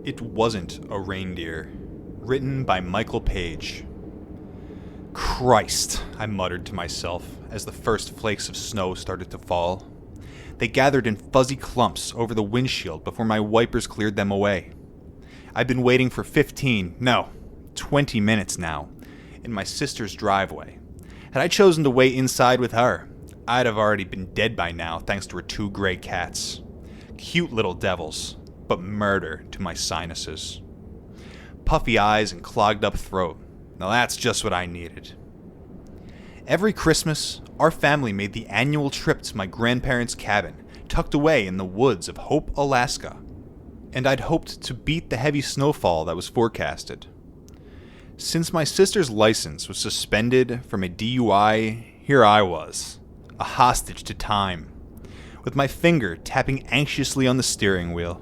It Wasn't a Reindeer, written by Michael Page. Christ, I muttered to myself as the first flakes of snow started to fall. They gathered in fuzzy clumps over the windshield before my wipers cleared them away. I'd been waiting for 20 minutes now, in my sister's driveway. Had I chosen to wait inside with her, I'd have already been dead by now thanks to her 2 gray cats. Cute little devils, but murder to my sinuses. Puffy eyes and clogged up throat. Now that's just what I needed. Every Christmas, our family made the annual trip to my grandparents' cabin, tucked away in the woods of Hope, Alaska. And I'd hoped to beat the heavy snowfall that was forecasted. Since my sister's license was suspended from a DUI, here I was, a hostage to time, with my finger tapping anxiously on the steering wheel.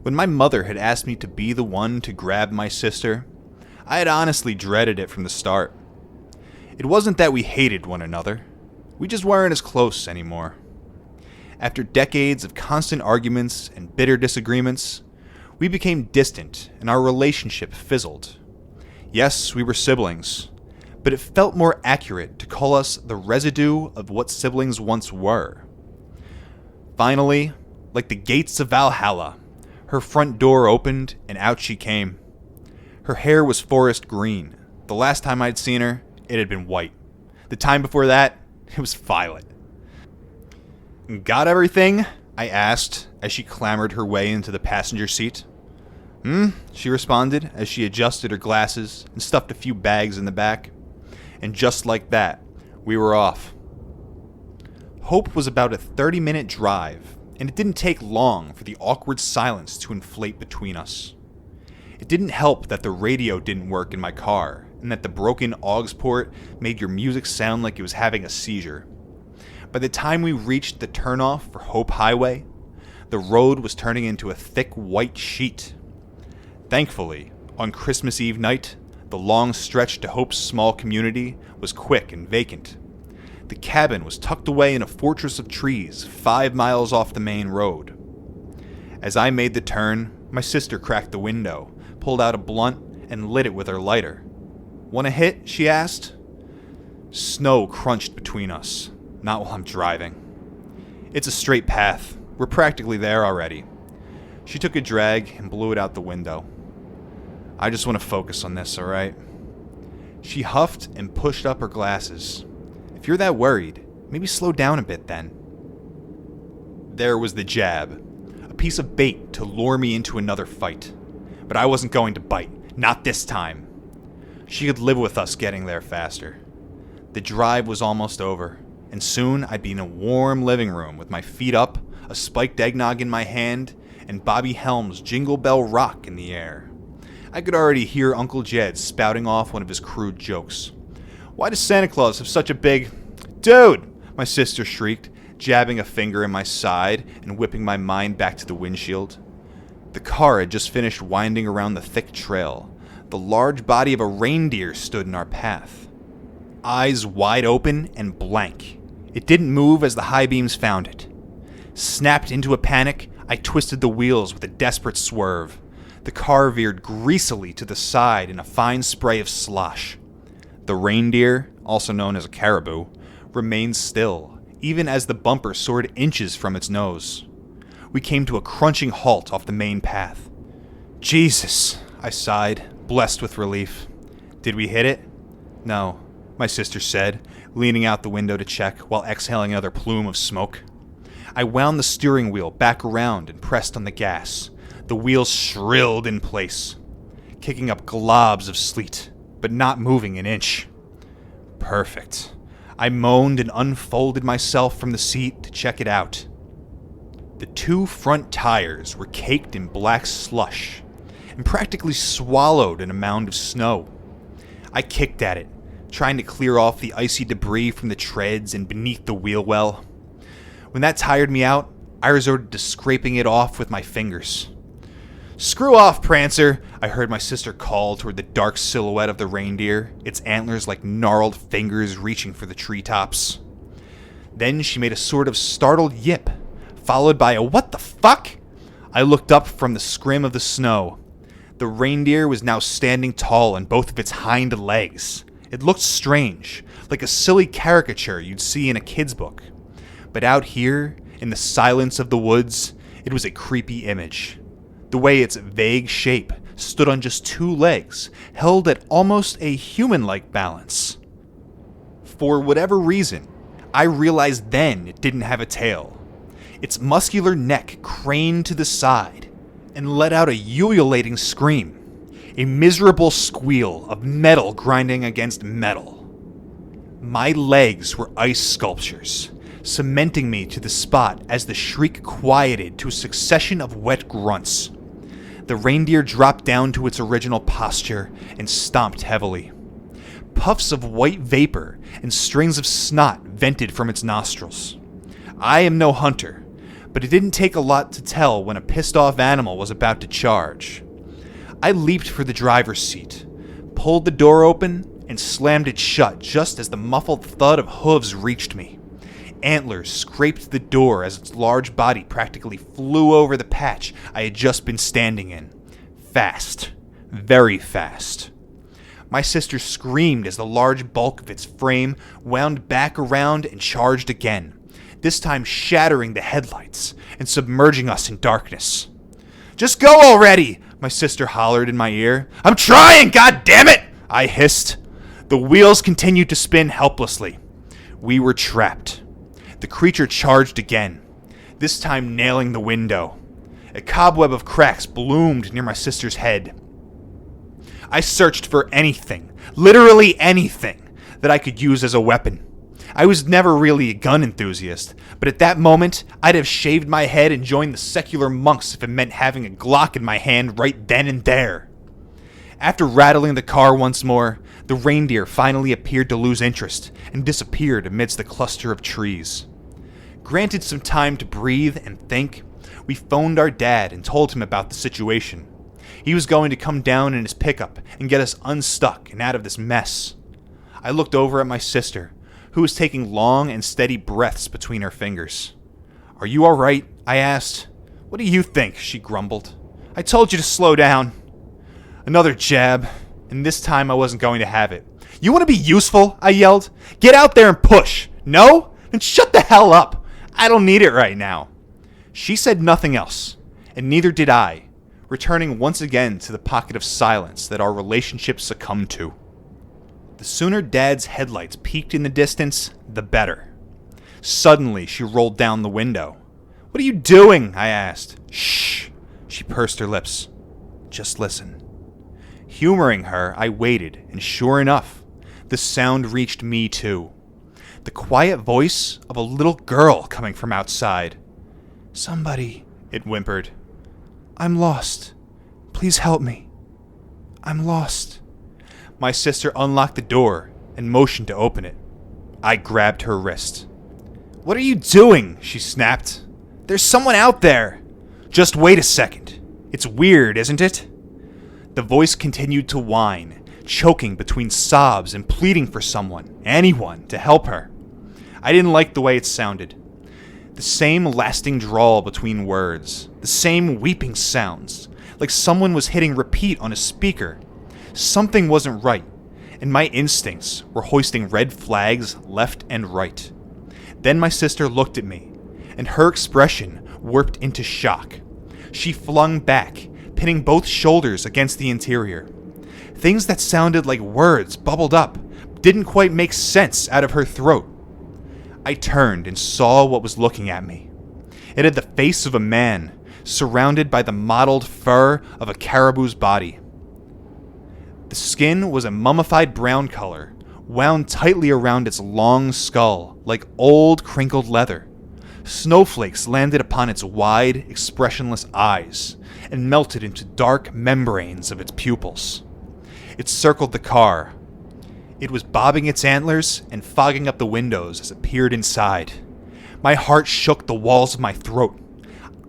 When my mother had asked me to be the one to grab my sister, I had honestly dreaded it from the start. It wasn't that we hated one another, we just weren't as close anymore. After decades of constant arguments and bitter disagreements, we became distant and our relationship fizzled. Yes, we were siblings, but it felt more accurate to call us the residue of what siblings once were. Finally, like the gates of Valhalla, her front door opened and out she came. Her hair was forest green. The last time I'd seen her, it had been white. The time before that, it was violet. Got everything? I asked as she clambered her way into the passenger seat. She responded as she adjusted her glasses and stuffed a few bags in the back. And just like that, we were off. Hope was about a 30-minute drive, and it didn't take long for the awkward silence to inflate between us. It didn't help that the radio didn't work in my car, and that the broken aux port made your music sound like it was having a seizure. By the time we reached the turnoff for Hope Highway, the road was turning into a thick white sheet. Thankfully, on Christmas Eve night, the long stretch to Hope's small community was quick and vacant. The cabin was tucked away in a fortress of trees 5 miles off the main road. As I made the turn, my sister cracked the window, pulled out a blunt, and lit it with her lighter. "Want a hit?" she asked. Snow crunched between us, not while I'm driving. It's a straight path. We're practically there already. She took a drag and blew it out the window. I just want to focus on this, alright? She huffed and pushed up her glasses. If you're that worried, maybe slow down a bit then. There was the jab, a piece of bait to lure me into another fight. But I wasn't going to bite, not this time. She could live with us getting there faster. The drive was almost over, and soon I'd be in a warm living room with my feet up, a spiked eggnog in my hand, and Bobby Helms' Jingle Bell Rock in the air. I could already hear Uncle Jed spouting off one of his crude jokes. "Why does Santa Claus have such a big—" "Dude!" my sister shrieked, jabbing a finger in my side and whipping my mind back to the windshield. The car had just finished winding around the thick trail. The large body of a reindeer stood in our path. Eyes wide open and blank. It didn't move as the high beams found it. Snapped into a panic, I twisted the wheels with a desperate swerve. The car veered greasily to the side in a fine spray of slosh. The reindeer, also known as a caribou, remained still, even as the bumper soared inches from its nose. We came to a crunching halt off the main path. "Jesus," I sighed, blessed with relief. "Did we hit it?" "No," my sister said, leaning out the window to check while exhaling another plume of smoke. I wound the steering wheel back around and pressed on the gas. The wheels shrilled in place, kicking up globs of sleet, but not moving an inch. Perfect. I moaned and unfolded myself from the seat to check it out. The 2 front tires were caked in black slush and practically swallowed in a mound of snow. I kicked at it, trying to clear off the icy debris from the treads and beneath the wheel well. When that tired me out, I resorted to scraping it off with my fingers. "Screw off, Prancer," I heard my sister call toward the dark silhouette of the reindeer, its antlers like gnarled fingers reaching for the treetops. Then she made a sort of startled yip, followed by a "What the fuck?" I looked up from the scrim of the snow. The reindeer was now standing tall on both of its hind legs. It looked strange, like a silly caricature you'd see in a kid's book. But out here, in the silence of the woods, it was a creepy image. The way its vague shape stood on just two legs, held at almost a human-like balance. For whatever reason, I realized then it didn't have a tail. Its muscular neck craned to the side and let out a ululating scream, a miserable squeal of metal grinding against metal. My legs were ice sculptures, cementing me to the spot as the shriek quieted to a succession of wet grunts. The reindeer dropped down to its original posture and stomped heavily. Puffs of white vapor and strings of snot vented from its nostrils. I am no hunter, but it didn't take a lot to tell when a pissed-off animal was about to charge. I leaped for the driver's seat, pulled the door open, and slammed it shut just as the muffled thud of hooves reached me. Antlers scraped the door as its large body practically flew over the patch I had just been standing in. Fast. Very fast. My sister screamed as the large bulk of its frame wound back around and charged again, this time shattering the headlights and submerging us in darkness. "Just go already!" my sister hollered in my ear. "I'm trying, goddammit!" I hissed. The wheels continued to spin helplessly. We were trapped. The creature charged again, this time nailing the window. A cobweb of cracks bloomed near my sister's head. I searched for anything, literally anything, that I could use as a weapon. I was never really a gun enthusiast, but at that moment, I'd have shaved my head and joined the secular monks if it meant having a Glock in my hand right then and there. After rattling the car once more, the reindeer finally appeared to lose interest and disappeared amidst the cluster of trees. Granted some time to breathe and think, we phoned our dad and told him about the situation. He was going to come down in his pickup and get us unstuck and out of this mess. I looked over at my sister, who was taking long and steady breaths between her fingers. "Are you all right?" I asked. "What do you think?" she grumbled. "I told you to slow down." Another jab, and this time I wasn't going to have it. "You want to be useful?" I yelled. "Get out there and push. No? Then shut the hell up. I don't need it right now." She said nothing else, and neither did I, returning once again to the pocket of silence that our relationship succumbed to. The sooner Dad's headlights peaked in the distance, the better. Suddenly, she rolled down the window. "What are you doing?" I asked. "Shh," she pursed her lips. "Just listen." Humoring her, I waited, and sure enough, the sound reached me too. The quiet voice of a little girl coming from outside. "Somebody," it whimpered. "I'm lost. Please help me. I'm lost." My sister unlocked the door and motioned to open it. I grabbed her wrist. "What are you doing?" she snapped. "There's someone out there." "Just wait a second. It's weird, isn't it?" The voice continued to whine, choking between sobs and pleading for someone, anyone, to help her. I didn't like the way it sounded. The same lasting drawl between words, the same weeping sounds, like someone was hitting repeat on a speaker. Something wasn't right, and my instincts were hoisting red flags left and right. Then my sister looked at me, and her expression warped into shock. She flung back, pinning both shoulders against the interior. Things that sounded like words bubbled up, didn't quite make sense out of her throat. I turned and saw what was looking at me. It had the face of a man, surrounded by the mottled fur of a caribou's body. The skin was a mummified brown color, wound tightly around its long skull like old crinkled leather. Snowflakes landed upon its wide, expressionless eyes and melted into dark membranes of its pupils. It circled the car. It was bobbing its antlers and fogging up the windows as it peered inside. My heart shook the walls of my throat.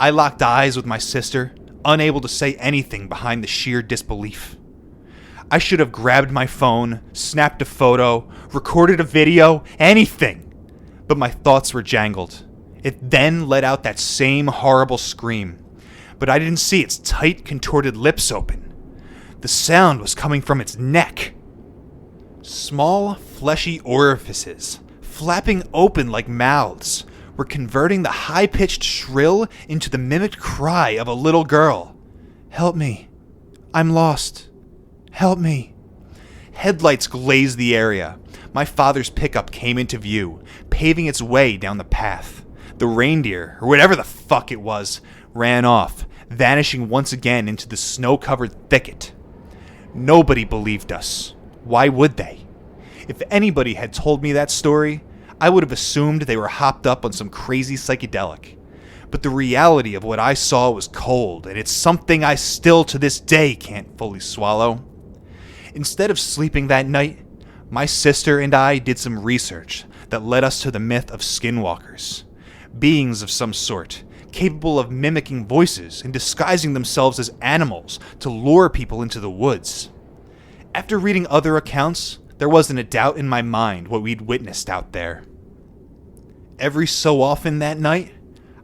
I locked eyes with my sister, unable to say anything behind the sheer disbelief. I should have grabbed my phone, snapped a photo, recorded a video, anything. But my thoughts were jangled. It then let out that same horrible scream. but I didn't see its tight, contorted lips open. The sound was coming from its neck. Small, fleshy orifices, flapping open like mouths, were converting the high-pitched shrill into the mimicked cry of a little girl. "Help me. I'm lost. Help me." Headlights glazed the area. My father's pickup came into view, paving its way down the path. The reindeer, or whatever the fuck it was, ran off, vanishing once again into the snow-covered thicket. Nobody believed us. Why would they? If anybody had told me that story, I would have assumed they were hopped up on some crazy psychedelic. But the reality of what I saw was cold, and it's something I still to this day can't fully swallow. Instead of sleeping that night, my sister and I did some research that led us to the myth of skinwalkers. Beings of some sort, capable of mimicking voices and disguising themselves as animals to lure people into the woods. After reading other accounts, there wasn't a doubt in my mind what we'd witnessed out there. Every so often that night,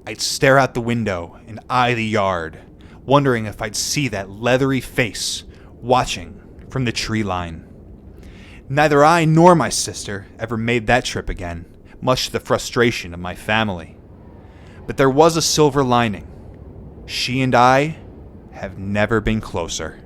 I'd stare out the window and eye the yard, wondering if I'd see that leathery face watching from the tree line. Neither I nor my sister ever made that trip again, much to the frustration of my family. But there was a silver lining. She and I have never been closer.